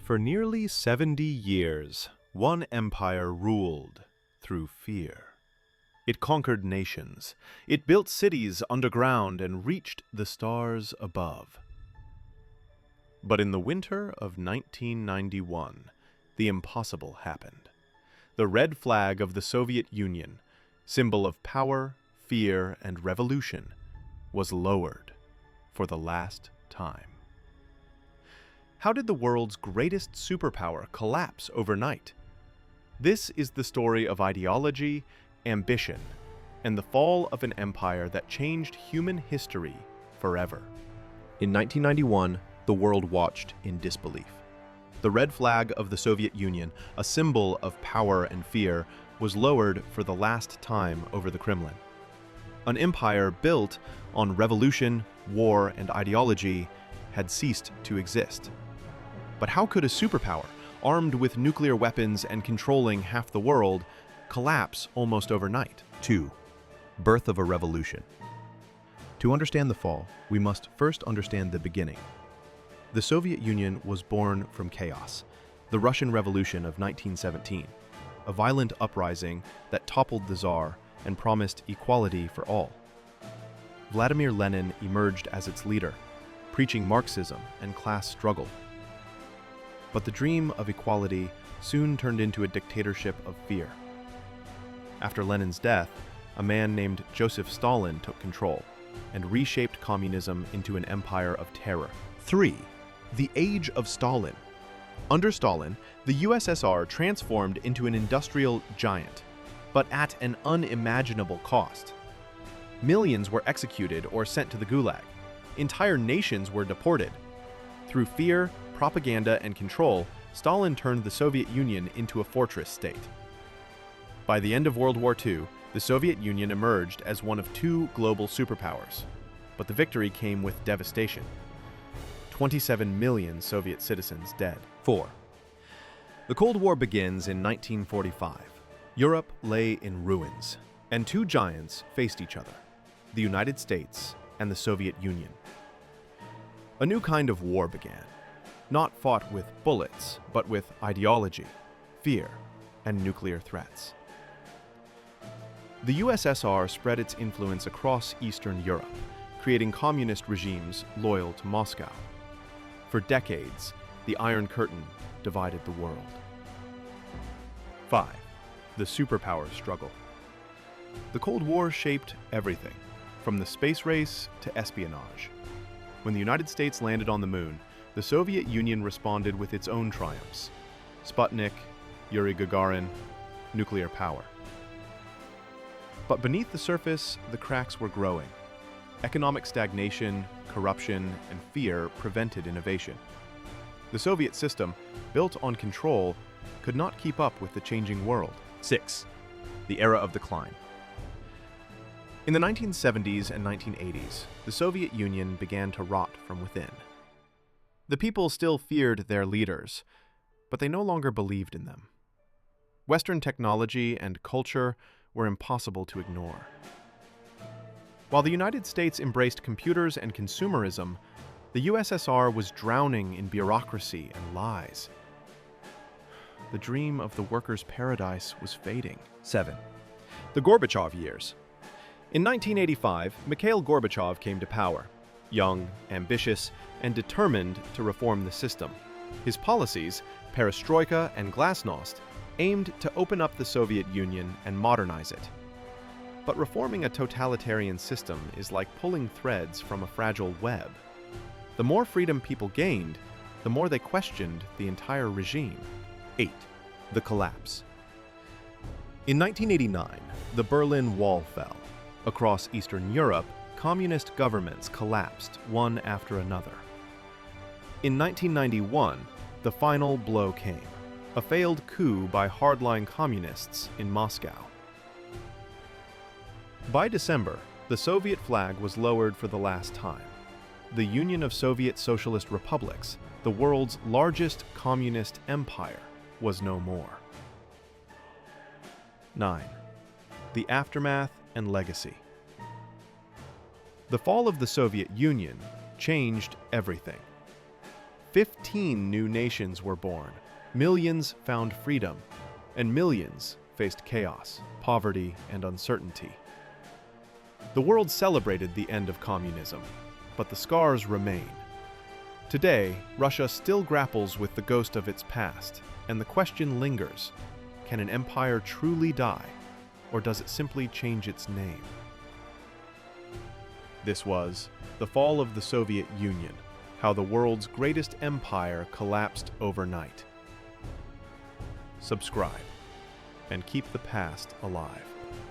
For nearly 70 years, one empire ruled through fear. It conquered nations, it built cities underground and reached the stars above. But in the winter of 1991, the impossible happened. The red flag of the Soviet Union, symbol of power, fear, and revolution, was lowered for the last time. How did the world's greatest superpower collapse overnight? This is the story of ideology, ambition, and the fall of an empire that changed human history forever. In 1991, the world watched in disbelief. The red flag of the Soviet Union, a symbol of power and fear, was lowered for the last time over the Kremlin. An empire built on revolution, war, and ideology had ceased to exist. But how could a superpower, armed with nuclear weapons and controlling half the world, collapse almost overnight? 2. Birth of a revolution. To understand the fall, we must first understand the beginning. The Soviet Union was born from chaos, the Russian Revolution of 1917, a violent uprising that toppled the Tsar and promised equality for all. Vladimir Lenin emerged as its leader, preaching Marxism and class struggle. But the dream of equality soon turned into a dictatorship of fear. After Lenin's death, a man named Joseph Stalin took control and reshaped communism into an empire of terror. 3. The Age of Stalin. Under Stalin, the USSR transformed into an industrial giant, but at an unimaginable cost. Millions were executed or sent to the Gulag. Entire nations were deported. Through fear, propaganda, and control, Stalin turned the Soviet Union into a fortress state. By the end of World War II, the Soviet Union emerged as one of two global superpowers, but the victory came with devastation. 27 million Soviet citizens dead. 4. The Cold War begins in 1945. Europe lay in ruins, and two giants faced each other, the United States and the Soviet Union. A new kind of war began, not fought with bullets, but with ideology, fear, and nuclear threats. The USSR spread its influence across Eastern Europe, creating communist regimes loyal to Moscow. For decades, the Iron Curtain divided the world. 5. The superpower struggle. The Cold War shaped everything, from the space race to espionage. When the United States landed on the moon, the Soviet Union responded with its own triumphs: Sputnik, Yuri Gagarin, nuclear power. But beneath the surface, the cracks were growing. Economic stagnation, corruption, and fear prevented innovation. The Soviet system, built on control, could not keep up with the changing world. 6. The era of decline. In the 1970s and 1980s, the Soviet Union began to rot from within. The people still feared their leaders, but they no longer believed in them. Western technology and culture were impossible to ignore. While the United States embraced computers and consumerism, the USSR was drowning in bureaucracy and lies. The dream of the workers' paradise was fading. 7. The Gorbachev years. In 1985, Mikhail Gorbachev came to power, young, ambitious, and determined to reform the system. His policies, perestroika and glasnost, aimed to open up the Soviet Union and modernize it. But reforming a totalitarian system is like pulling threads from a fragile web. The more freedom people gained, the more they questioned the entire regime. 8. The collapse. In 1989, the Berlin Wall fell. Across Eastern Europe, communist governments collapsed one after another. In 1991, the final blow came: a failed coup by hardline communists in Moscow. By December, the Soviet flag was lowered for the last time. The Union of Soviet Socialist Republics, the world's largest communist empire, was no more. 9. The aftermath and legacy. The fall of the Soviet Union changed everything. 15 new nations were born, millions found freedom, and millions faced chaos, poverty, and uncertainty. The world celebrated the end of communism, but the scars remain. Today, Russia still grapples with the ghost of its past, and the question lingers: can an empire truly die, or does it simply change its name? This was The Fall of the Soviet Union, how the world's greatest empire collapsed overnight. Subscribe and keep the past alive.